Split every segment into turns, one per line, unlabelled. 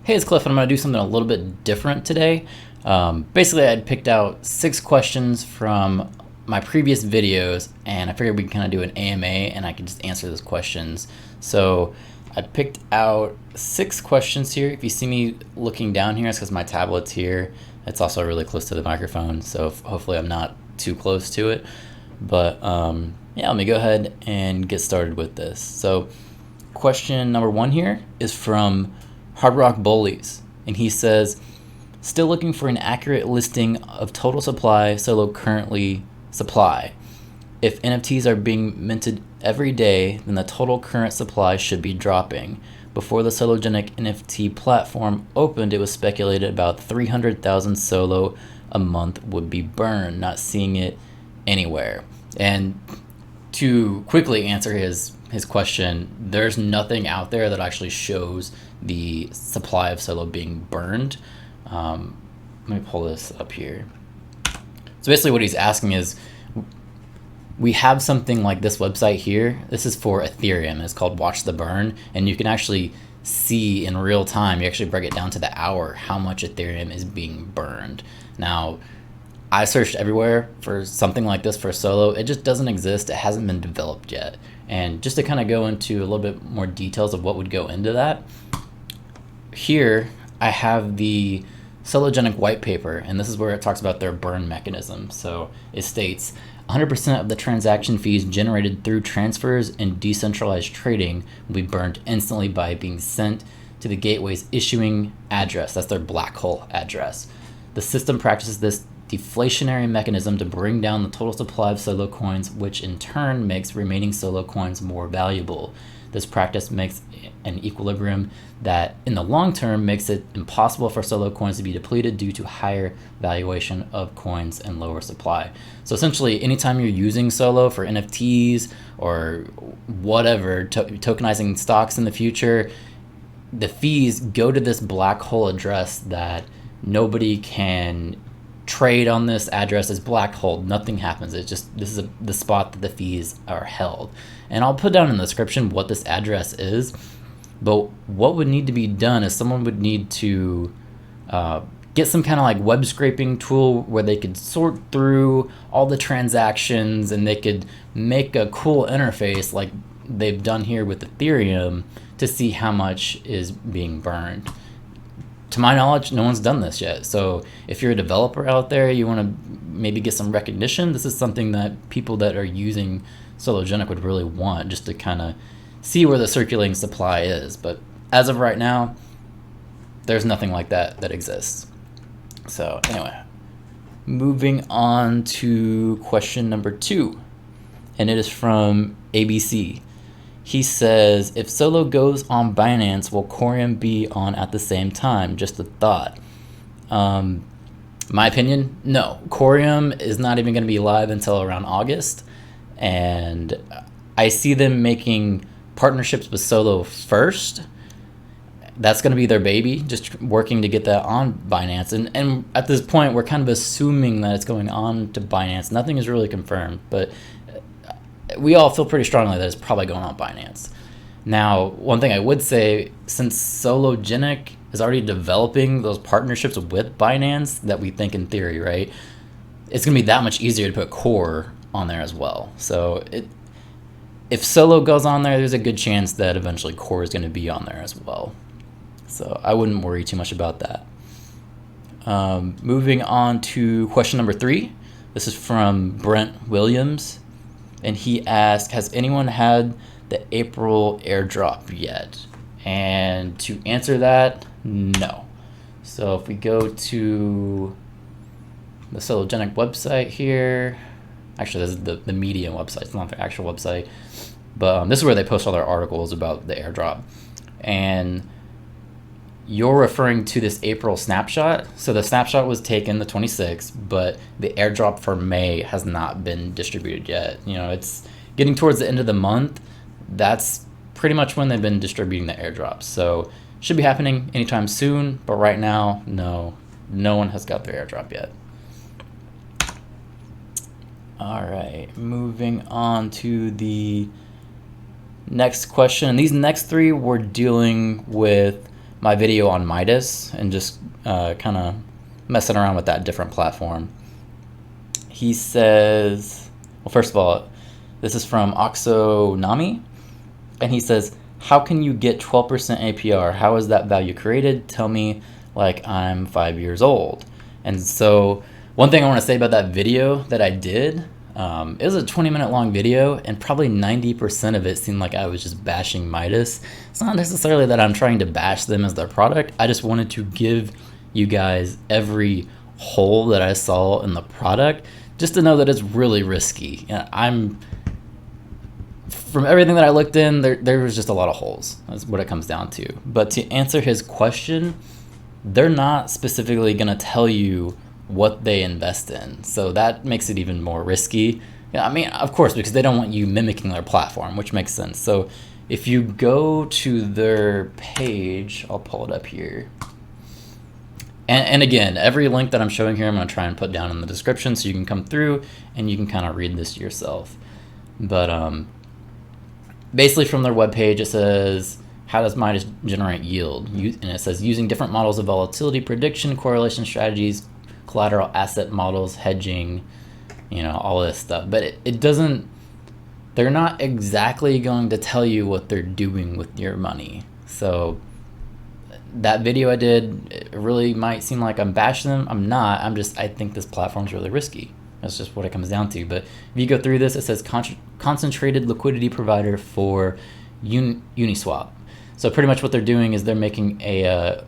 Hey, it's Cliff, and I'm going to do something a little bit different today. Basically, I'd picked out 6 questions from my previous videos, and I figured we could kind of do an AMA, and I could just answer those questions. So I picked out 6 questions here. If you see me looking down here, it's because my tablet's here. It's also really close to the microphone, so hopefully I'm not too close to it. But yeah, let me go ahead and get started with this. So question number 1 here is from Hard Rock Bullies, and he says, still looking for an accurate listing of total supply Solo currently supply. If NFTs are being minted every day, then the total current supply should be dropping. Before the Sologenic NFT platform opened, it was speculated about 300,000 Solo a month would be burned, not seeing it anywhere. And to quickly answer his question, there's nothing out there that actually shows the supply of Solo being burned. Let me pull this up here. So basically what he's asking is, we have something like this website here. This is for Ethereum. It's called Watch the Burn, and you can actually see in real time, you actually break it down to the hour, how much Ethereum is being burned. Now, I searched everywhere for something like this for Solo. It just doesn't exist. It hasn't been developed yet. And just to kind of go into a little bit more details of what would go into that, here I have the Sologenic white paper, and this is where it talks about their burn mechanism. So it states 100% of the transaction fees generated through transfers and decentralized trading will be burned instantly by being sent to the gateway's issuing address. That's their black hole address. The system practices this deflationary mechanism to bring down the total supply of Solo coins, which in turn makes remaining Solo coins more valuable. This practice makes an equilibrium that in the long term makes it impossible for Solo coins to be depleted due to higher valuation of coins and lower supply. So essentially, anytime you're using Solo for NFTs or whatever, tokenizing stocks in the future, the fees go to this black hole address that nobody can trade on. This address is black hole. Nothing happens. It's just, this is the spot that the fees are held. And I'll put down in the description what this address is. But what would need to be done is someone would need to get some kind of like web scraping tool where they could sort through all the transactions and they could make a cool interface like they've done here with Ethereum to see how much is being burned. To my knowledge, no one's done this yet. So if you're a developer out there, you want to maybe get some recognition, this is something that people that are using Sologenic would really want, just to kind of see where the circulating supply is. But as of right now, there's nothing like that that exists. So anyway, moving on to question number 2, and it is from ABC. He says, if Solo goes on Binance, will Coreum be on at the same time? Just a thought. My opinion, no. Coreum is not even going to be live until around August. And I see them making partnerships with Solo first. That's going to be their baby, just working to get that on Binance. And at this point, we're kind of assuming that it's going on to Binance. Nothing is really confirmed, but we all feel pretty strongly that it's probably going on Binance. Now, one thing I would say, since Sologenic is already developing those partnerships with Binance that we think in theory, right, it's going to be that much easier to put Core on there as well. So if Solo goes on there, there's a good chance that eventually Core is going to be on there as well. So I wouldn't worry too much about that. Moving on to question number 3. This is from Brent Williams. And he asked, has anyone had the April airdrop yet? And to answer that, no. So if we go to the Sologenic website here, actually this is the media website, it's not the actual website, but this is where they post all their articles about the airdrop. And you're referring to this April snapshot. So the snapshot was taken the 26th, but the airdrop for May has not been distributed yet. You know, it's getting towards the end of the month. That's pretty much when they've been distributing the airdrops. So should be happening anytime soon, but right now, no one has got their airdrop yet. All right, moving on to the next question. And these next 3 we're dealing with my video on Midas and just kind of messing around with that different platform. He says, well, first of all, this is from Oxonami, and he says, how can you get 12% APR? How is that value created? Tell me like I'm 5 years old. And so one thing I want to say about that video that I did, it was a 20-minute long video, and probably 90% of it seemed like I was just bashing Midas. It's not necessarily that I'm trying to bash them as their product. I just wanted to give you guys every hole that I saw in the product, just to know that it's really risky. From everything that I looked in, there was just a lot of holes. That's what it comes down to. But to answer his question, they're not specifically going to tell you what they invest in. So that makes it even more risky. Yeah, I mean, of course, because they don't want you mimicking their platform, which makes sense. So if you go to their page, I'll pull it up here. And again, every link that I'm showing here, I'm going to try and put down in the description so you can come through and you can kind of read this yourself. But basically from their webpage, it says, how does Midas generate yield? And it says, using different models of volatility prediction, correlation strategies, collateral asset models, hedging, all this stuff. But it doesn't, they're not exactly going to tell you what they're doing with your money. So that video I did, it really might seem like I'm bashing them. I'm not. I think this platform's really risky. That's just what it comes down to. But if you go through this, it says concentrated liquidity provider for Uniswap. So pretty much what they're doing is they're making a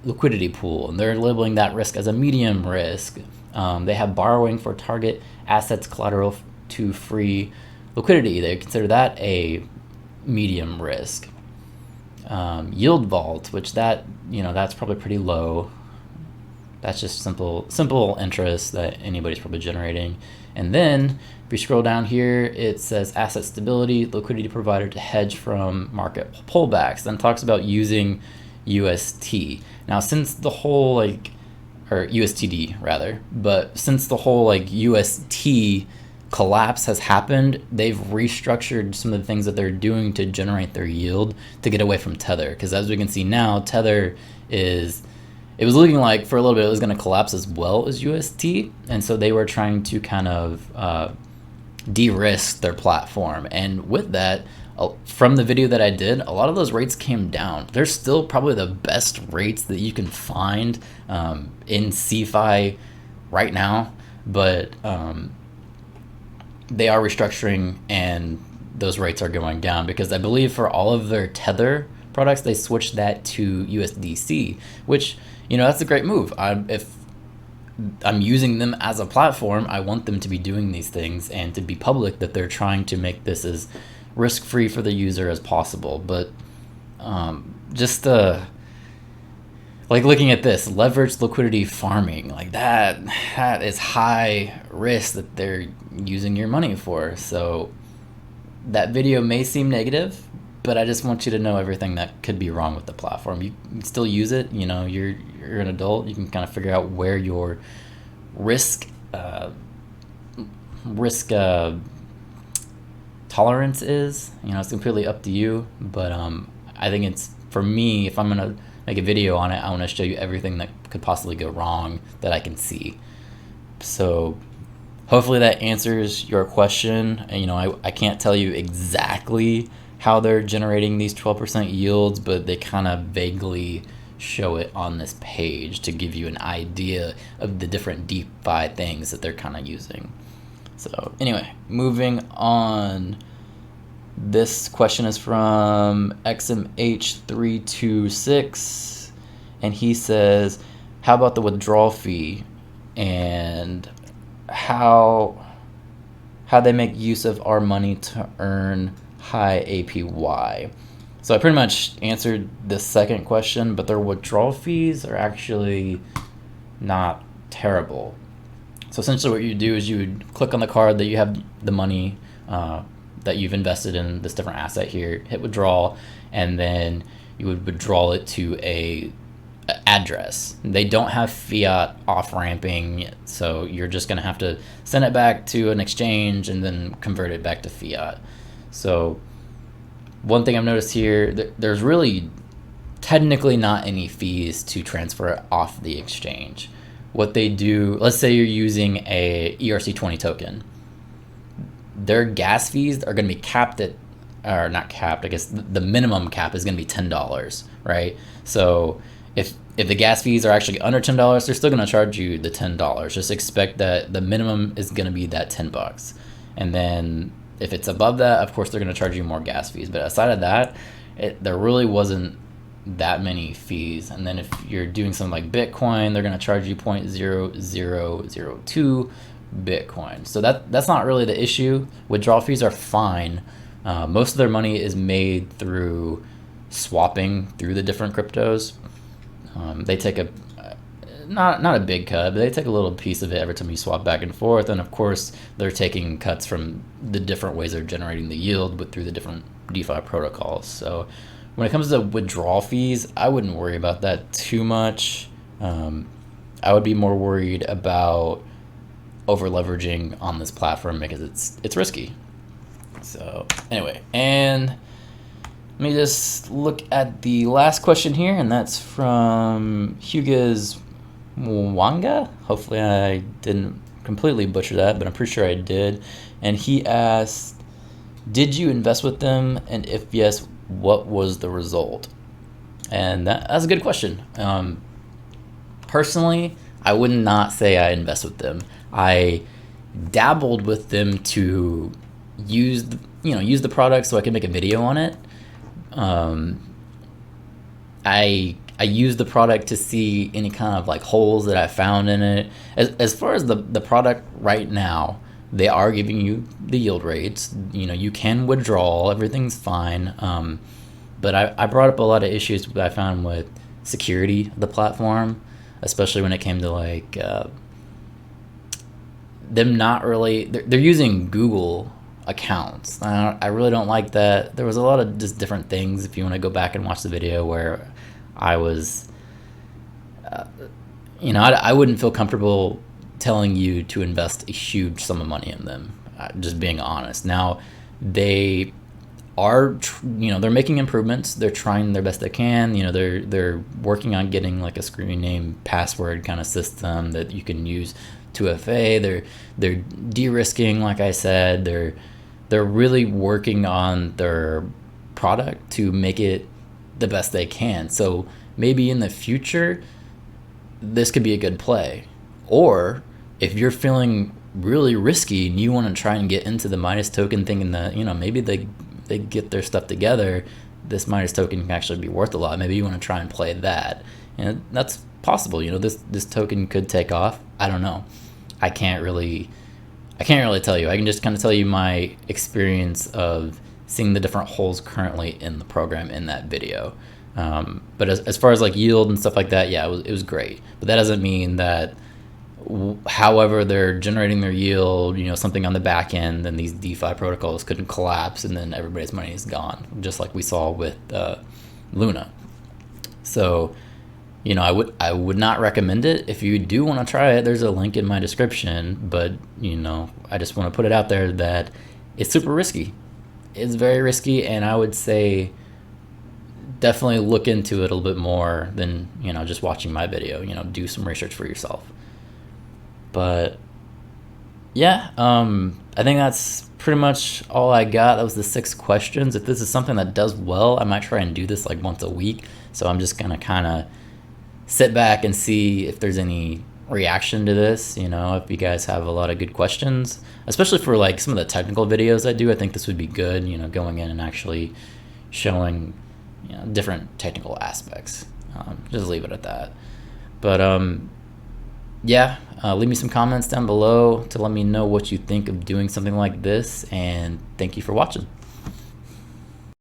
liquidity pool, and they're labeling that risk as a medium risk. They have borrowing for target assets collateral to free liquidity. They consider that a medium risk. Yield vault, which that's probably pretty low. That's just simple interest that anybody's probably generating. And then if you scroll down here, it says asset stability, liquidity provider to hedge from market pullbacks. Then talks about using UST. Now, since the whole or USTD rather, but since the whole UST collapse has happened, they've restructured some of the things that they're doing to generate their yield to get away from Tether. Because as we can see now, Tether it was looking like for a little bit it was going to collapse as well as UST, and so they were trying to kind of de-risk their platform. And with that, from the video that I did, a lot of those rates came down. They're still probably the best rates that you can find in CeFi right now, but they are restructuring and those rates are going down, because I believe for all of their Tether products, they switched that to USDC, which, that's a great move. If I'm using them as a platform, I want them to be doing these things and to be public that they're trying to make this as risk-free for the user as possible. But just looking at this, leveraged liquidity farming, that is high risk that they're using your money for. So that video may seem negative, but I just want you to know everything that could be wrong with the platform. You can still use it. You're an adult. You can kind of figure out where your risk tolerance is. It's completely up to you. But I think it's, for me, if I'm gonna make a video on it, I want to show you everything that could possibly go wrong that I can see. So hopefully that answers your question. And I can't tell you exactly how they're generating these 12% yields, but they kind of vaguely show it on this page to give you an idea of the different DeFi things that they're kind of using. So anyway, moving on. This question is from XMH326, and he says, how about the withdrawal fee and how they make use of our money to earn high APY? So I pretty much answered the second question, but their withdrawal fees are actually not terrible. So essentially what you do is you would click on the card that you have the money that you've invested in this different asset here, hit withdrawal, and then you would withdraw it to a address. They don't have fiat off-ramping, so you're just going to have to send it back to an exchange and then convert it back to fiat. So one thing I've noticed here, there's really technically not any fees to transfer it off the exchange. What they do, let's say you're using a ERC20 token, their gas fees are going to be capped at, or not capped, I guess the minimum cap is going to be $10, right? So if the gas fees are actually under $10, they're still going to charge you the $10. Just expect that the minimum is going to be that $10. And then if it's above that, of course, they're going to charge you more gas fees. But aside of that, there really wasn't that many fees. And then if you're doing something like Bitcoin, they're going to charge you 0.0002 Bitcoin. So that's not really the issue. Withdrawal fees are fine. Most of their money is made through swapping through the different cryptos. They take not a big cut, but they take a little piece of it every time you swap back and forth. And of course, they're taking cuts from the different ways they're generating the yield, but through the different DeFi protocols. So when it comes to withdrawal fees, I wouldn't worry about that too much. I would be more worried about over leveraging on this platform because it's risky. So anyway, and let me just look at the last question here, and that's from Hugas Mwanga. Hopefully I didn't completely butcher that, but I'm pretty sure I did. And he asked, did you invest with them? And if yes, what was the result? And that's a good question. Personally, I would not say I invest with them. I dabbled with them to use the product so I can make a video on it. I used the product to see any kind of like holes that I found in it. As far as the product right now, they are giving you the yield rates. You can withdraw, everything's fine. But I brought up a lot of issues that I found with security of the platform, especially when it came to like them not really, they're using Google accounts. I really don't like that. There was a lot of just different things, if you want to go back and watch the video, where I was, I wouldn't feel comfortable telling you to invest a huge sum of money in them, just being honest. Now, they are, they're making improvements. They're trying their best they can. They're working on getting like a screen name password kind of system that you can use 2FA. They're de-risking, like I said. They're really working on their product to make it the best they can. So maybe in the future, this could be a good play. Or if you're feeling really risky and you want to try and get into the Midas token, thinking that, maybe they get their stuff together, this Midas token can actually be worth a lot. Maybe you want to try and play that. And that's possible. This token could take off. I don't know. I can't really tell you. I can just kind of tell you my experience of seeing the different holes currently in the program in that video. But as far as like yield and stuff like that, yeah, it was great. But that doesn't mean that however they're generating their yield, something on the back end, then these DeFi protocols couldn't collapse and then everybody's money is gone, just like we saw with Luna. So, I would not recommend it. If you do want to try it, there's a link in my description, but I just want to put it out there that it's super risky. It's very risky, and I would say definitely look into it a little bit more than just watching my video. Do some research for yourself. But yeah, I think that's pretty much all I got. That was the 6 questions. If this is something that does well, I might try and do this like once a week. So I'm just gonna kind of sit back and see if there's any reaction to this. If you guys have a lot of good questions, especially for like some of the technical videos I do, I think this would be good, going in and actually showing different technical aspects. Just leave it at that. But leave me some comments down below to let me know what you think of doing something like this, and thank you for watching.